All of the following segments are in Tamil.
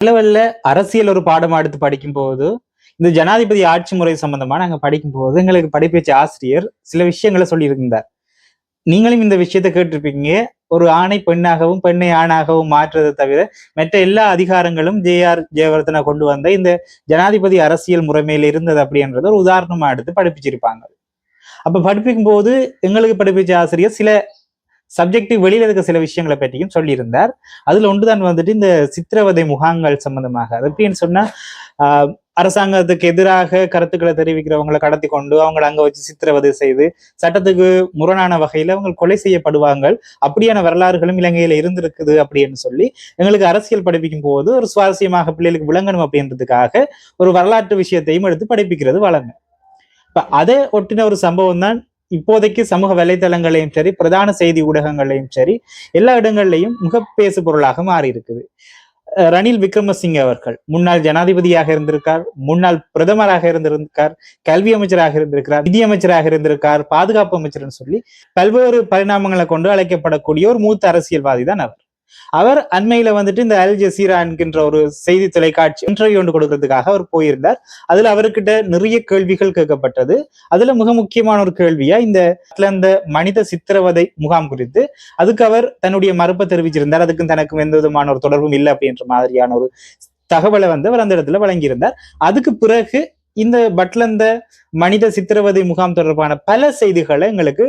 நிலவல்ல அரசியல் ஒரு பாடமா எடுத்து படிக்கும்போது இந்த ஜனாதிபதி ஆட்சி முறை சம்பந்தமா நாங்க படிக்கும்போது எங்களுக்கு படிப்பேச்சு ஆசிரியர் சில விஷயங்களை சொல்லியிருந்தார். நீங்களும் இந்த விஷயத்தை கேட்டிருப்பீங்க. ஒரு ஆணை பெண்ணாகவும் பெண்ணை ஆணாகவும் மாற்றுவதை தவிர மற்ற எல்லா அதிகாரங்களும் ஜெயவர்தனா கொண்டு வந்த இந்த ஜனாதிபதி அரசியல் முறைமையில இருந்தது அப்படின்றத ஒரு உதாரணமா எடுத்து படிப்பிச்சிருப்பாங்க. அப்ப படிப்பிக்கும் போது எங்களுக்கு படிப்பிச்ச ஆசிரியர் சில சப்ஜெக்டிவ் வெளியில இருக்க சில விஷயங்களை பற்றியும் சொல்லியிருந்தார். அதுல ஒன்றுதான் வந்துட்டு இந்த சித்திரவதை முகாங்கள் சம்பந்தமாக. அது எப்படின்னு சொன்னா அரசாங்கத்துக்கு எதிராக கருத்துக்களை தெரிவிக்கிறவங்களை கடத்தி கொண்டு அவங்களை அங்க வச்சு சித்திரவதை செய்து சட்டத்துக்கு முரணான வகையில அவங்க கொலை செய்யப்படுவாங்க. அப்படியான வரலாறுகளும் இலங்கையில இருந்திருக்குது அப்படின்னு சொல்லி எங்களுக்கு அரசியல் படிப்பிக்கும் போது ஒரு சுவாரஸ்யமாக பிள்ளைகளுக்கு விளங்கணும் அப்படின்றதுக்காக ஒரு வரலாற்று விஷயத்தையும் எடுத்து படிப்பிக்கிறது வழங்க. இப்ப அதை ஒட்டின ஒரு சம்பவம் தான் இப்போதைக்கு சமூக வலைதளங்களையும் சரி பிரதான செய்தி ஊடகங்களையும் சரி எல்லா இடங்கள்லையும் முகப்பேசு பொருளாக மாறி இருக்குது. ரணில் விக்ரமசிங்க அவர்கள் முன்னாள் ஜனாதிபதியாக இருந்திருக்கார், முன்னாள் பிரதமராக இருந்திருக்கார், கல்வி அமைச்சராக இருந்திருக்கிறார், நிதி அமைச்சராக இருந்திருக்கார், பாதுகாப்பு அமைச்சர்னு சொல்லி பல்வேறு பரிணாமங்களை கொண்டு அழைக்கப்படக்கூடிய ஒரு மூத்த அரசியல்வாதி தான் அவர். அவர் அண்மையில வந்துட்டு இந்த அல் ஜசீரா என்கின்ற ஒரு செய்தி தொலைக்காட்சி இன்டர்வியூ ஒன்று கொடுக்கறதுக்காக அவர் போயிருந்தார். அதுல அவர்கிட்ட நிறைய கேள்விகள் கேட்கப்பட்டது. அதுல மிக முக்கியமான ஒரு கேள்வியா இந்த மனித சித்திரவதை முகாம் குறித்து அதுக்கு அவர் தன்னுடைய மறுப்பை தெரிவிச்சிருந்தார். அதுக்கும் தனக்கும் எந்த விதமான ஒரு தொடர்பும் இல்லை அப்படின்ற மாதிரியான ஒரு தகவலை அவர் அந்த இடத்துல வழங்கியிருந்தார். அதுக்கு பிறகு இந்த பட்லந்த மனித சித்திரவதை முகாம் தொடர்பான பல செய்திகளை எங்களுக்கு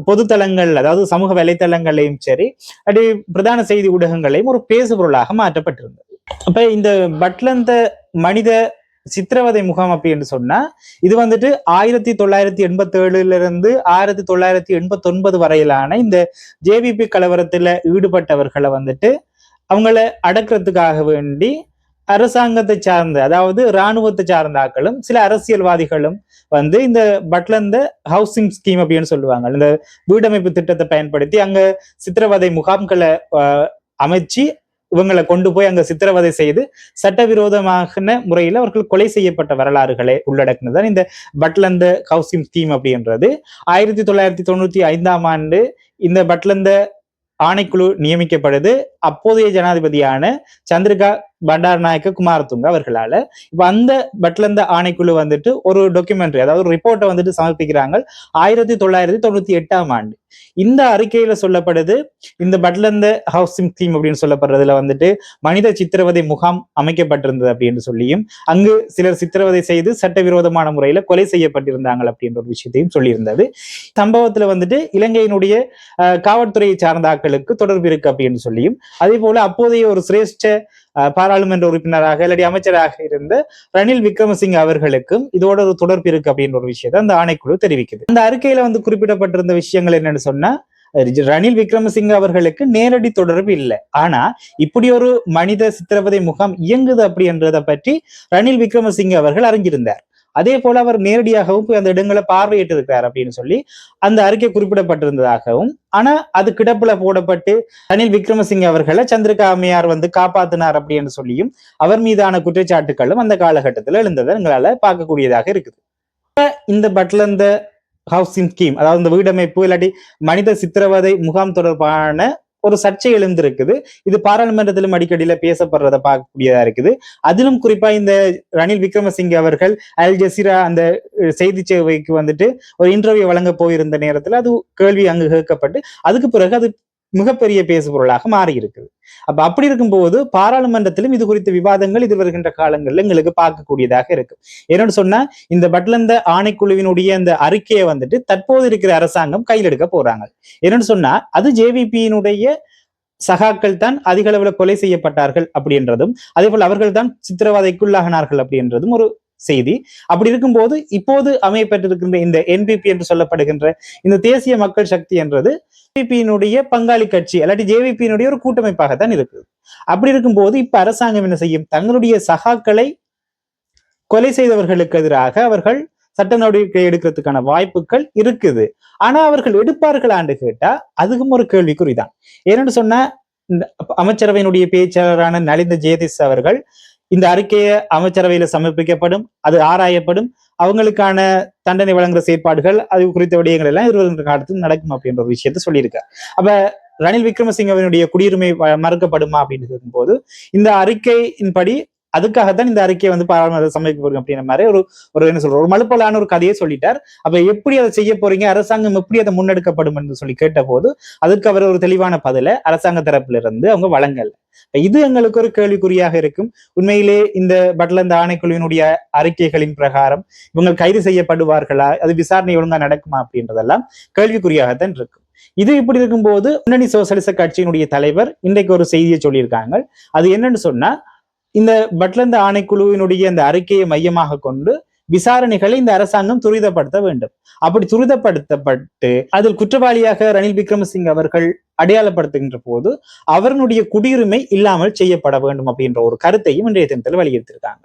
பொதுத்தளங்கள் அதாவது சமூக வலைத்தளங்களையும் சரி அப்படி பிரதான செய்தி ஊடகங்களையும் ஒரு பேசுபொருளாக மாற்றப்பட்டிருந்தது. அப்ப இந்த பட்லந்த மனித சித்திரவதை முகாம் அப்படின்னு சொன்னா இது வந்துட்டு 1987 இருந்து 1989 வரையிலான இந்த ஜேவிபி கலவரத்துல ஈடுபட்டவர்களை வந்துட்டு அவங்கள அடக்கிறதுக்காக வேண்டி அரசாங்கத்தை சார்ந்த அதாவது இராணுவத்தை சார்ந்த ஆக்களும் சில அரசியல்வாதிகளும் இந்த பட்லந்த ஹவுசிங் ஸ்கீம் அப்படின்னு சொல்லுவாங்க. இந்த வீடமைப்பு திட்டத்தை பயன்படுத்தி அங்க சித்திரவதை முகாம்களை அமைச்சு இவங்களை கொண்டு போய் அங்க சித்திரவதை செய்து சட்டவிரோதமான முறையில் அவர்கள் கொலை செய்யப்பட்ட வரலாறுகளை உள்ளடக்குனதுதான் இந்த பட்லந்த ஹவுசிங் ஸ்கீம் அப்படின்றது. 1995 இந்த பட்லந்த ஆணைக்குழு நியமிக்கப்படுது அப்போதைய ஜனாதிபதியான சந்திரிகா பண்டாரநாயக்க குமாரதுங்க அவர்களால. இப்ப அந்த பட்லந்த ஆணைக்குழு வந்துட்டு ஒரு டாக்குமெண்ட்ரி அதாவது ஒரு ரிப்போர்ட்டை சமர்ப்பிக்கிறாங்க 1998 இந்த அறிக்கையில சொல்லப்படுது இந்த பட்லந்த ஹவுசிங் ஸ்கீம் அப்படின்னு சொல்லப்படுறதுல மனித சித்திரவதை முகாம் அமைக்கப்பட்டிருந்தது அப்படின்னு சொல்லியும் அங்கு சிலர் சித்திரவதை செய்து சட்டவிரோதமான முறையில கொலை செய்யப்பட்டிருந்தாங்க அப்படின்ற ஒரு விஷயத்தையும் சொல்லியிருந்தது. சம்பவத்துல இலங்கையினுடைய காவல்துறையை சார்ந்த ஆட்களுக்கு தொடர்பு இருக்கு அப்படின்னு சொல்லியும் அதே போல அப்போதைய ஒரு சிரேஷ்ட பாராளுமன்ற உறுப்பினராக இல்லாட்டி அமைச்சராக இருந்த ரணில் விக்ரமசிங்க அவர்களுக்கும் இதோட ஒரு தொடர்பு இருக்கு அப்படின்ற ஒரு விஷயத்தை அந்த ஆணைக்குழு தெரிவிக்குது. அந்த அறிக்கையில குறிப்பிடப்பட்டிருந்த விஷயங்கள் என்னன்னு சொன்னா ரணில் விக்ரமசிங்க அவர்களுக்கு நேரடி தொடர்பு இல்லை. ஆனா இப்படி ஒரு மனித சித்திரவதை முகாம் இயங்குது அப்படின்றத பற்றி ரணில் விக்ரமசிங்க அவர்கள் அறிஞ்சிருந்தார். அதே போல அவர் நேரடியாகவும் போய் அந்த இடங்களை பார்வையிட்டு இருக்கிறார் அப்படின்னு சொல்லி அந்த அறிக்கை குறிப்பிடப்பட்டிருந்ததாகவும் ஆனா அது கிடப்புல போடப்பட்டு ரணில் விக்ரமசிங்க அவர்களை சந்திரிகா அம்மையார் காப்பாத்தினார் அப்படின்னு சொல்லியும் அவர் மீதான குற்றச்சாட்டுகளும் அந்த காலகட்டத்தில் எழுந்ததை எங்களால பார்க்கக்கூடியதாக இருக்குது. இந்த பட்லந்த ஹவுசிங் ஸ்கீம் அதாவது இந்த வீடமைப்பு இல்லாட்டி மனித சித்திரவதை முகாம் தொடர்பான ஒரு சர்ச்சை எழுந்திருக்குது. இது பாராளுமன்றத்திலும் அடிக்கடியில பேசப்படுறத பார்க்கக்கூடியதா இருக்குது. அதிலும் குறிப்பா இந்த ரணில் விக்ரமசிங்கே அவர்கள் அல் ஜசீரா அந்த செய்தி சேவைக்கு ஒரு இன்டர்வியூ வழங்க போயிருந்த நேரத்துல அது கேள்வி அங்கு கேட்கப்பட்டு அதுக்கு பிறகு அது மிகப்பெரிய பேசுபொருளாக மாறி இருக்குது. அப்ப அப்படி இருக்கும்போது பாராளுமன்றத்திலும் இது குறித்த விவாதங்கள் இது வருகின்ற காலங்கள்ல எங்களுக்கு பார்க்கக்கூடியதாக இருக்கு. என்னன்னு சொன்னா இந்த பட்லந்த ஆணைக்குழுவினுடைய அந்த அறிக்கையை தற்போது இருக்கிற அரசாங்கம் கையில் எடுக்க போறாங்க. என்னன்னு சொன்னா அது ஜேவிபியினுடைய சகாக்கள் தான் அதிக அளவுல கொலை செய்யப்பட்டார்கள் அப்படின்றதும் அதே போல அவர்கள் தான் சித்திரவதைக்குள்ளாகினார்கள் அப்படின்றதும் ஒரு செய்தி. அப்படி இருக்கும்போது இப்போது அமையப்பட்டிருக்கின்ற இந்த என்பிபி என்று சொல்லப்படுகின்ற இந்த தேசிய மக்கள் சக்தி என்றது ஜேவிபியினுடைய பங்காளி கட்சி அல்லாட்டி ஜேவிபியினுடைய ஒரு கூட்டமைப்பாகத்தான் இருக்குது. அப்படி இருக்கும்போது இப்ப அரசாங்கம் என்ன செய்யும்? தங்களுடைய சகாக்களை கொலை செய்தவர்களுக்கு எதிராக அவர்கள் சட்ட நடவடிக்கை எடுக்கிறதுக்கான வாய்ப்புகள் இருக்குது. ஆனா அவர்கள் எடுப்பார்களான்னு கேட்டா அதுக்கும் ஒரு கேள்விக்குறிதான். ஏன்னு சொன்னா அமைச்சரவையினுடைய பேச்சாளரான நலிந்த ஜெயதிஸ் அவர்கள் இந்த அறிக்கையை அமைச்சரவையில சமர்ப்பிக்கப்படும், அது ஆராயப்படும், அவங்களுக்கான தண்டனை வழங்குற செயற்பாடுகள் அது குறித்த விடயங்கள் எல்லாம் 20 காலத்தில் நடக்கும் அப்படின்ற ஒரு விஷயத்த சொல்லியிருக்காரு. அப்ப ரணில் விக்ரமசிங்கவினுடைய குடியுரிமை மறுக்கப்படுமா அப்படின்னு இருக்கும்போது இந்த அறிக்கையின்படி அதுக்காகத்தான் இந்த அறிக்கையை வந்து பாராளுமன்ற சமர்ப்பிக்க அப்படின்ற மாதிரி ஒரு என்ன சொல்ற ஒரு மலுப்பலான ஒரு கதையை சொல்லிட்டார். அப்ப எப்படி அதை செய்ய போறீங்க, அரசாங்கம் எப்படி அதை முன்னெடுக்கப்படும் என்று சொல்லி கேட்ட போது அதுக்கு அவர் ஒரு தெளிவான பதில அரசாங்க தரப்புல இருந்து அவங்க வழங்கல. இது எங்களுக்கு ஒரு கேள்விக்குறியாக இருக்கும். உண்மையிலே இந்த பட்லந்த ஆணைக்குழுவினுடைய அறிக்கைகளின் பிரகாரம் இவங்க கைது செய்யப்படுவார்களா, அது விசாரணை ஒழுங்கா நடக்குமா அப்படின்றதெல்லாம் கேள்விக்குறியாகத்தான் இருக்கும். இது இப்படி இருக்கும்போது முன்னணி சோசலிச கட்சியினுடைய தலைவர் இன்றைக்கு ஒரு செய்தியை சொல்லியிருக்காங்க. அது என்னன்னு சொன்னா, இந்த பட்லந்த ஆணைக்குழுவினுடைய அந்த அறிக்கையை மையமாக கொண்டு விசாரணைகளை இந்த அரசாங்கம் துரிதப்படுத்த வேண்டும். அப்படி துரிதப்படுத்தப்பட்டு அதில் குற்றவாளியாக ரணில் விக்ரமசிங்க அவர்கள் அடையாளப்படுத்துகின்ற போது அவர்களுடைய குடியுரிமை இல்லாமல் செய்யப்பட வேண்டும் அப்படின்ற ஒரு கருத்தையும் இன்றைய தினத்தில் வலியுறுத்திருக்காங்க.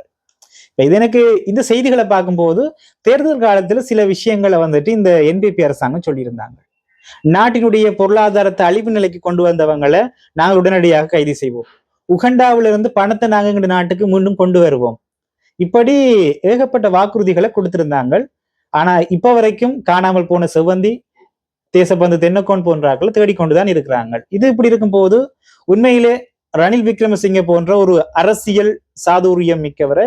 இது எனக்கு இந்த செய்திகளை பார்க்கும்போது தேர்தல் காலத்துல சில விஷயங்களை வந்துட்டு இந்த என்பிபி அரசாங்கம் சொல்லியிருந்தாங்க. நாட்டினுடைய பொருளாதாரத்தை அழிவு நிலைக்கு கொண்டு வந்தவங்களை நாங்கள் உடனடியாக கைது செய்வோம், உகண்டாவில இருந்து பணத்தை நாங்க எங்க நாட்டுக்கு மீண்டும் கொண்டு வருவோம், இப்படி ஏகப்பட்ட வாக்குறுதிகளை கொடுத்திருந்தாங்க. ஆனா இப்ப வரைக்கும் காணாமல் போன செவ்வந்தி, தேசபந்து தென்னக்கோன் போன்றாக்களை தேடிக்கொண்டுதான் இருக்கிறாங்க. இது இப்படி இருக்கும் போது உண்மையிலே ரணில் விக்ரமசிங்க போன்ற ஒரு அரசியல் சாதுரியம் மிக்கவரை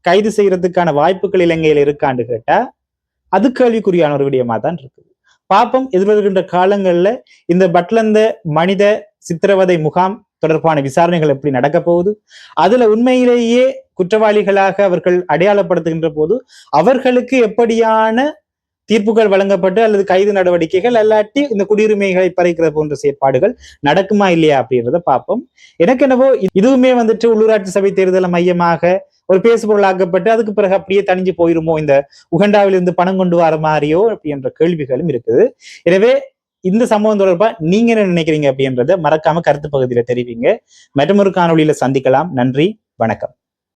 கைது செய்யறதுக்கான வாய்ப்புகள் இலங்கையில இருக்கான்னு கேட்டா அது கேள்விக்குறியான ஒரு விடயமா தான் இருக்குது. பாப்பம் எதிர்வருகின்ற காலங்கள்ல இந்த பட்லந்த மனித சித்திரவதை முகாம் தொடர்பான விசாரணைகள் எப்படி நடக்க போகுது, அதுல உண்மையிலேயே குற்றவாளிகளாக அவர்கள் அடையாளப்படுத்துகின்ற போது அவர்களுக்கு எப்படியான தீர்ப்புகள் வழங்கப்பட்டு அல்லது கைது நடவடிக்கைகள் அல்லாட்டி இந்த குடியுரிமைகளை பறிக்கிற போன்ற செயற்பாடுகள் நடக்குமா இல்லையா அப்படின்றத பார்ப்போம். எனக்கு என்னவோ இதுவுமே வந்துட்டு உள்ளூராட்சி சபை தேர்தலை மையமாக ஒரு பேசுபொருளாக்கப்பட்டு அதுக்கு பிறகு அப்படியே தணிஞ்சு போயிருமோ, இந்த உகண்டாவிலிருந்து பணம் கொண்டு வர மாதிரியோ அப்படின்ற கேள்விகளும் இருக்குது. எனவே இந்த சம்பவம் தொடர்பா நீங்க என்ன நினைக்கிறீங்க அப்படின்றத மறக்காம கருத்து பகுதியில தெரிவிங்க. மற்றொரு காணொலியில சந்திக்கலாம். நன்றி, வணக்கம்.